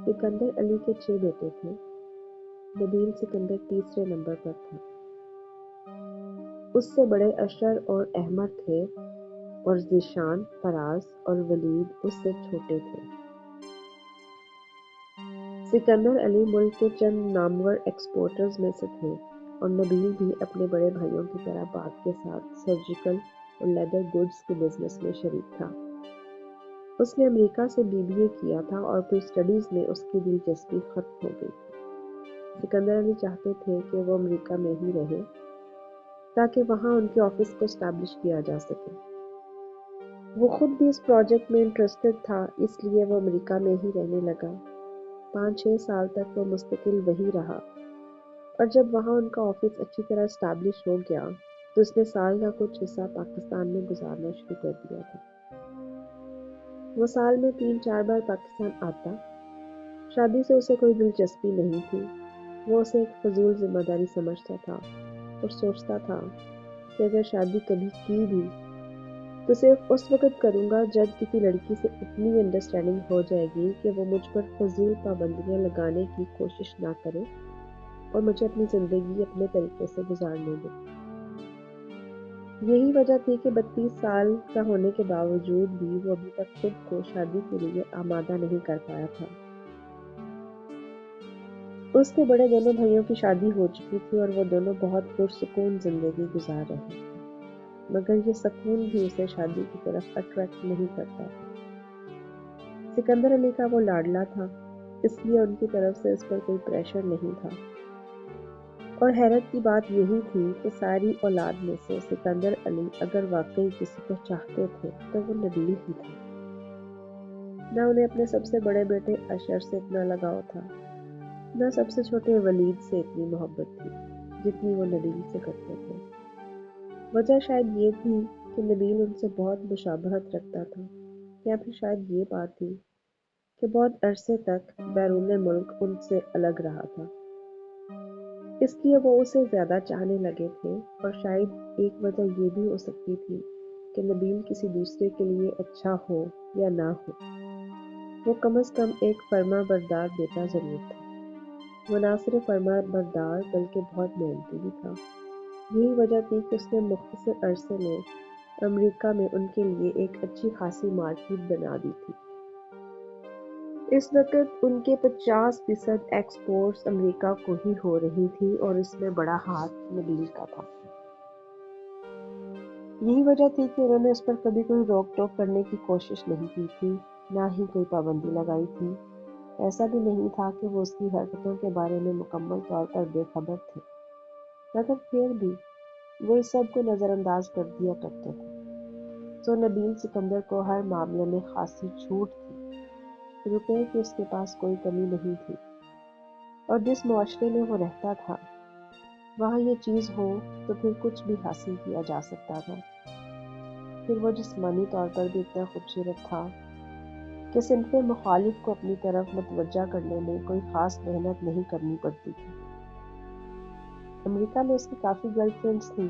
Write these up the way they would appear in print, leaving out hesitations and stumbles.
सिकंदर अली के 6 बेटे थे। नबील सिकंदर तीसरे नंबर पर था। उससे बड़े अशर और अहमद थे और ज़ीशान, फराज और वलीद उससे छोटे थे। सिकंदर अली मुल्क के चंद नामवर एक्सपोर्टर्स में से थे और नबील भी अपने बड़े भाइयों की तरह बाप के साथ सर्जिकल और लेदर गुड्स के बिजनेस में शरीक था। उसने अमेरिका से बीबीए किया था और फिर स्टडीज में उसकी दिलचस्पी खत्म हो गई। सिकंदर अली चाहते थे कि वो अमेरिका में ही रहे ताकि वहाँ उनके ऑफिस को स्टैब्लिश किया जा सके। वो खुद भी इस प्रोजेक्ट में इंटरेस्टेड था, इसलिए वो अमेरिका में ही रहने लगा। 5-6 साल तक वो मुस्तकिल वही रहा और जब वहाँ उनका ऑफिस अच्छी तरह स्टैब्लिश हो गया तो उसने साल का कुछ हिस्सा पाकिस्तान में गुजारना शुरू कर दिया था। वो साल में 3-4 बार पाकिस्तान आता। शादी से उसे कोई दिलचस्पी नहीं थी। वो उसे एक फजूल जिम्मेदारी समझता था और सोचता था कि अगर शादी कभी की भी तो सिर्फ उस वक्त करूँगा जब किसी लड़की से इतनी अंडरस्टैंडिंग हो जाएगी कि वो मुझ पर फजूल पाबंदियाँ लगाने की कोशिश ना करे और मुझे अपनी ज़िंदगी अपने तरीके से गुजारने दे। यही वजह थी कि 32 साल का होने के बावजूद भी वो अभी तक खुद को शादी के लिए आमादा नहीं कर पाया था। उसके बड़े दोनों भाइयों की शादी हो चुकी थी और वो दोनों बहुत पुरसुकून जिंदगी गुजार रहे थे, मगर ये सुकून भी उसे शादी की तरफ अट्रैक्ट नहीं करता था। सिकंदर अली का वो लाडला था, इसलिए उनकी तरफ से इस पर कोई प्रेशर नहीं था। और हैरत की बात यही थी कि सारी औलाद में से सिकंदर अली अगर वाकई किसी को चाहते थे तो वो नबील ही था। न उन्हें अपने सबसे बड़े बेटे अशर से इतना लगाव था, न सबसे छोटे वलीद से इतनी मोहब्बत थी जितनी वो नबील से करते थे। वजह शायद ये थी कि नबील उनसे बहुत मुशाबहत रखता था, या फिर शायद ये बात थी कि बहुत अरसे तक बैरून मुल्क उनसे अलग रहा था, इसलिए वो उसे ज़्यादा चाहने लगे थे। और शायद एक वजह ये भी हो सकती थी कि नबील किसी दूसरे के लिए अच्छा हो या ना हो, वो कम से कम एक फर्मा बरदार बेटा ज़रूर था। वो ना सिर्फ फर्मा बरदार बल्कि बहुत मेहनती भी था। यही वजह थी कि उसने मुख्तसर अरसे में अमेरिका में उनके लिए एक अच्छी खासी मार्केट बना दी थी। इस वक्त उनके 50% एक्सपोर्ट्स अमेरिका को ही हो रही थी और इसमें बड़ा हाथ नबील का था। यही वजह थी कि उन्होंने उस पर कभी कोई रोक टोक करने की कोशिश नहीं की थी, ना ही कोई पाबंदी लगाई थी। ऐसा भी नहीं था कि वो उसकी हरकतों के बारे में मुकम्मल तौर पर बेखबर थे, मगर फिर भी वो इस सब को नज़रअंदाज कर दिया करते थे। तो नबील सिकंदर को हर मामले में खासी छूट थी। रुपए की उसके पास कोई कमी नहीं थी और जिस मुआशरे में वो रहता था वहाँ ये चीज़ हो तो फिर कुछ भी हासिल किया जा सकता था। फिर वो जिस्मानी तौर पर भी इतना खूबसूरत था कि सिनफ़े मुखालिफ को अपनी तरफ मुतवज्जा करने में कोई ख़ास मेहनत नहीं करनी पड़ती थी। अमेरिका में उसकी काफ़ी गर्लफ्रेंड्स थीं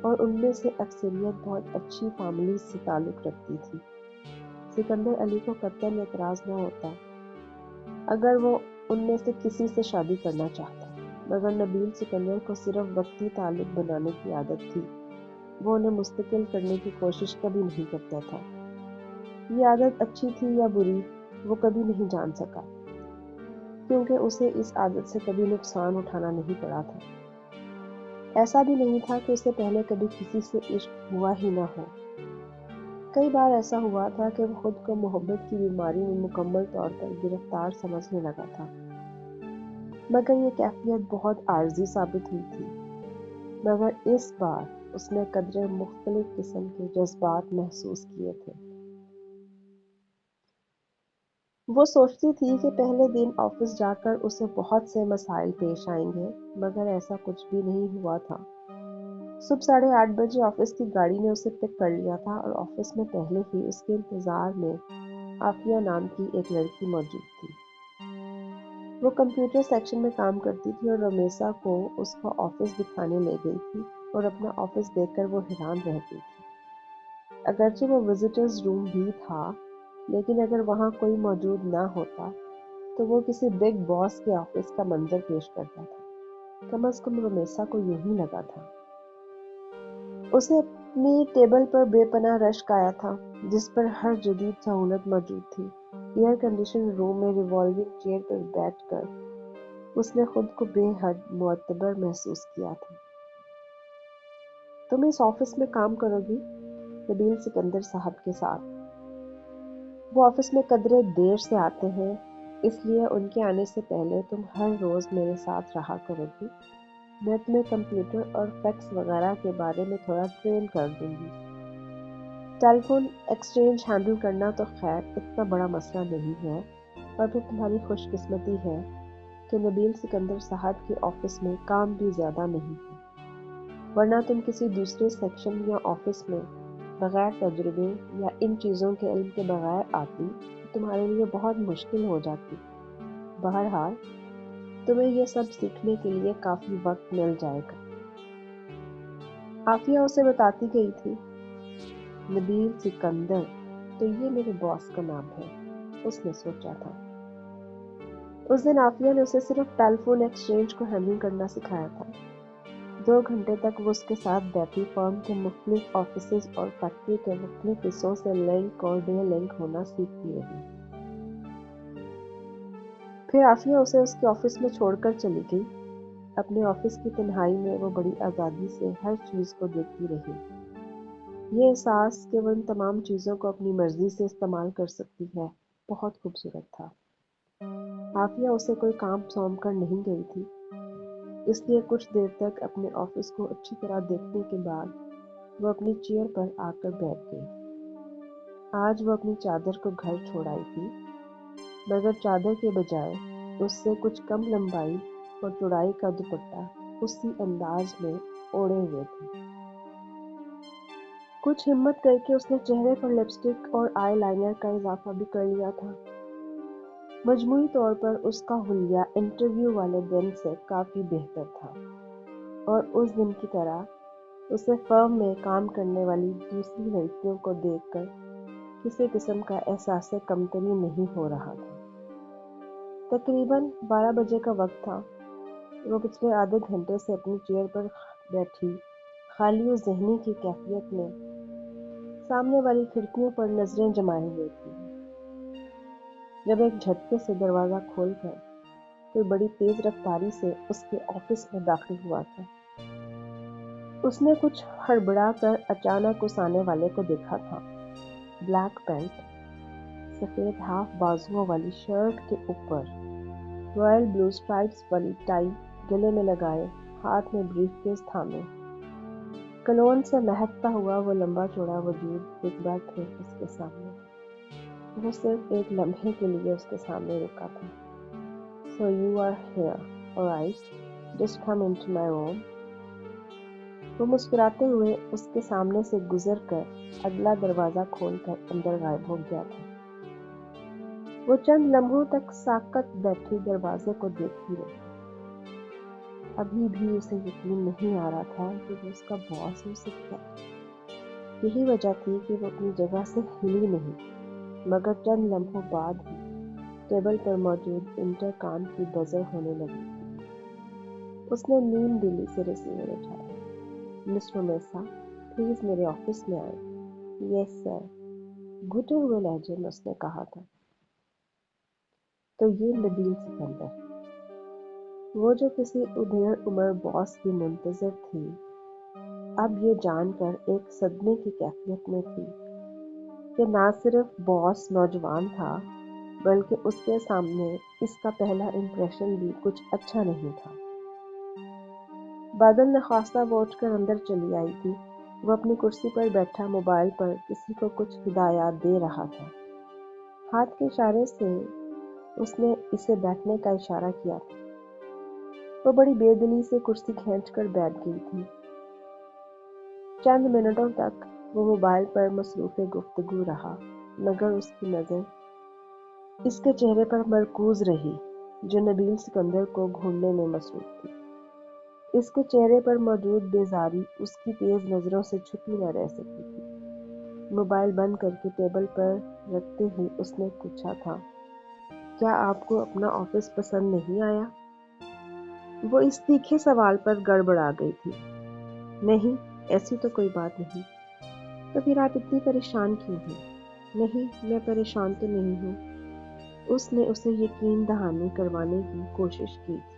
और उनमें से अक्सरियत बहुत अच्छी फैमिलीज़ से ताल्लुक़ रखती थी। सिकंदर अली को कतई एतराज़ न होता अगर वो उनमें से किसी से शादी करना चाहता, मगर नबील सिकंदर को सिर्फ वक्ती ताल्लुक़ बनाने की आदत थी। वो उन्हें मुस्तकिल करने की कोशिश कभी नहीं करता था। ये आदत अच्छी थी या बुरी वो कभी नहीं जान सका, क्योंकि उसे इस आदत से कभी नुकसान उठाना नहीं पड़ा था। ऐसा भी नहीं था कि उसे पहले कभी किसी से इश्क हुआ ही ना हो। कई बार ऐसा हुआ था कि वो खुद को मोहब्बत की बीमारी में मुकम्मल तौर पर गिरफ्तार समझने लगा था, मगर ये कैफियत बहुत आर्जी साबित हुई थी। मगर इस बार उसने कदरे मुख्तलिफ किस्म के जज्बात महसूस किए थे। वो सोचती थी कि पहले दिन ऑफिस जाकर उसे बहुत से मसाइल पेश आएंगे, मगर ऐसा कुछ भी नहीं हुआ था। सुबह 8:30 बजे ऑफिस की गाड़ी ने उसे पिक कर लिया था और ऑफिस में पहले ही उसके इंतजार में आफिया नाम की एक लड़की मौजूद थी। वो कंप्यूटर सेक्शन में काम करती थी और रमेशा को उसका ऑफिस दिखाने ले गई थी और अपना ऑफिस देखकर वो हैरान रह गई थी। अगरचे वो विजिटर्स रूम भी था, लेकिन अगर वहाँ कोई मौजूद ना होता تو وہ کسی بگ باس کے آفس کا منظر پیش کرتا تھا۔ کم از کم رمیسا کو یوں ہی لگا تھا۔ اسے اپنی ٹیبل پر بے پناہ رشک آیا تھا، جس پر ہر جدید سہولت موجود تھی۔ ایئر کنڈیشن روم میں ریوالونگ چیئر پر بیٹھ کر اس نے خود کو بے حد معتبر محسوس کیا تھا۔ تم اس آفس میں کام کرو گی؟ نبیل سکندر صاحب کے ساتھ۔ وہ آفس میں قدرے دیر سے آتے ہیں، اس لیے ان کے آنے سے پہلے تم ہر روز میرے ساتھ رہا کرو گی۔ میں تمہیں کمپیوٹر اور فیکس وغیرہ کے بارے میں تھوڑا ٹرین کر دوں گی۔ ٹیلی فون ایکسچینج ہینڈل کرنا تو خیر اتنا بڑا مسئلہ نہیں ہے، اور پھر تمہاری خوش قسمتی ہے کہ نبیل سکندر صاحب کے آفس میں کام بھی زیادہ نہیں ہے، ورنہ تم کسی دوسرے سیکشن یا آفس میں بغیر تجربے یا ان چیزوں کے علم کے بغیر آتی تو تمہارے لیے بہت مشکل ہو جاتی۔ بہرحال تمہیں یہ سب سیکھنے کے لیے کافی وقت مل جائے گا۔ عافیہ اسے بتاتی گئی تھی۔ نبیل سکندر، تو یہ میرے باس کا نام ہے، اس نے سوچا تھا۔ اس دن عافیہ نے اسے صرف ٹیلی فون ایکسچینج کو ہینڈل کرنا سکھایا تھا۔ 2 گھنٹے تک وہ اس کے ساتھ بیٹھی فرم کے مختلف آفیسز اور فیکٹری کے مختلف حصوں سے لنک اور ڈے لنک ہونا سیکھتی رہی۔ پھر عافیہ اسے اس کے آفس میں چھوڑ کر چلی گئی۔ اپنے آفس کی تنہائی میں وہ بڑی آزادی سے ہر چیز کو دیکھتی رہی۔ یہ احساس کہ وہ ان تمام چیزوں کو اپنی مرضی سے استعمال کر سکتی ہے بہت خوبصورت تھا۔ عافیہ اسے کوئی کام سونپ کر نہیں گئی تھی، اس لیے کچھ دیر تک اپنے آفس کو اچھی طرح دیکھنے کے بعد وہ اپنی چیئر پر آ کر بیٹھ گئی۔ آج وہ اپنی چادر کو گھر چھوڑ آئی تھی، مگر چادر کے بجائے اس سے کچھ کم لمبائی اور چوڑائی کا دوپٹہ اسی انداز میں اوڑھے ہوئے تھے۔ کچھ ہمت کر کے اس نے چہرے پر لپسٹک اور آئی لائنر کا اضافہ بھی کر لیا تھا۔ مجموعی طور پر اس کا حلیہ انٹرویو والے دن سے کافی بہتر تھا، اور اس دن کی طرح اسے فرم میں کام کرنے والی دوسری لڑکیوں کو دیکھ کر کسی قسم کا احساس کمتری نہیں ہو رہا تھا۔ تقریباً 12 بجے کا وقت تھا۔ وہ پچھلے آدھے گھنٹے سے اپنی چیئر پر بیٹھی خالی و ذہنی کی کیفیت میں سامنے والی کھڑکیوں پر نظریں جمائے ہوئے تھی، جب ایک جھٹکے سے دروازہ کھول کر کوئی بڑی تیز رفتاری سے اس کے آفس میں داخل ہوا تھا۔ اس نے کچھ ہڑبڑا کر اچانک اس آنے والے کو دیکھا تھا۔ بلیک پینٹ، سفید ہاف بازوؤں والی شرٹ کے اوپر رائل بلو اسٹرائپس والی ٹائی گلے میں لگائے، ہاتھ میں بریف کیس تھامے، کلون سے مہکتا ہوا وہ لمبا چوڑا وجود ایک بار پھر اس کے سامنے۔ وہ صرف ایک لمحے کے لیے اس کے سامنے رکا تھا۔ So you are here, alright, just come into my room. وہ مسکراتے ہوئے اس کے سامنے سے گزر کر اگلا دروازہ کھول کر اندر غائب ہو گیا تھا۔ وہ چند لمحوں تک ساکت بیٹھی دروازے کو دیکھتی رہی۔ ابھی بھی اسے یقین نہیں آ رہا تھا کہ وہ اس کا باس ہو سکتا ہے۔ یہی وجہ تھی کہ وہ اپنی جگہ سے ہلی نہیں، مگر چند لمحوں بعد ہی ٹیبل پر موجود انٹرکام کی بزر ہونے لگی۔ اس نے نیم دلی سے ریسیور اٹھایا۔ مس رمیسا، پلیز میرے آفس میں آئیں۔ یس سر، گھٹے ہوئے لہجے میں اس نے کہا تھا۔ تو یہ نبیل سکندر، وہ جو کسی ادھیڑ عمر باس کی منتظر تھی، اب یہ جان کر ایک صدمے کی کیفیت میں تھی کہ نہ صرف باس نوجوان تھا، بلکہ اس کے سامنے اس کا پہلا امپریشن بھی کچھ اچھا نہیں تھا۔ بادل نخواستہ وہ اٹھ کر اندر چلی آئی تھی۔ وہ اپنی کرسی پر بیٹھا موبائل پر کسی کو کچھ ہدایات دے رہا تھا۔ ہاتھ کے اشارے سے اس نے اسے بیٹھنے کا اشارہ کیا تھا۔ وہ بڑی بے دلی سے کرسی کھینچ کر بیٹھ گئی تھی۔ چند منٹوں تک وہ موبائل پر مصروف گفتگو رہا، مگر اس کی نظر اس کے چہرے پر مرکوز رہی جو نبیل سکندر کو ڈھونڈنے میں مصروف تھی۔ اس کے چہرے پر موجود بیزاری اس کی تیز نظروں سے چھپی نہ رہ سکی تھی۔ موبائل بند کر کے ٹیبل پر رکھتے ہی اس نے پوچھا تھا، کیا آپ کو اپنا آفس پسند نہیں آیا؟ وہ اس تیکھے سوال پر گڑبڑا گئی تھی۔ نہیں، ایسی تو کوئی بات نہیں۔ تو پھر آپ اتنی پریشان کیوں ہیں؟ نہیں، میں پریشان تو نہیں ہوں۔ اس نے اسے یقین دہانی کروانے کی کوشش کی تھی۔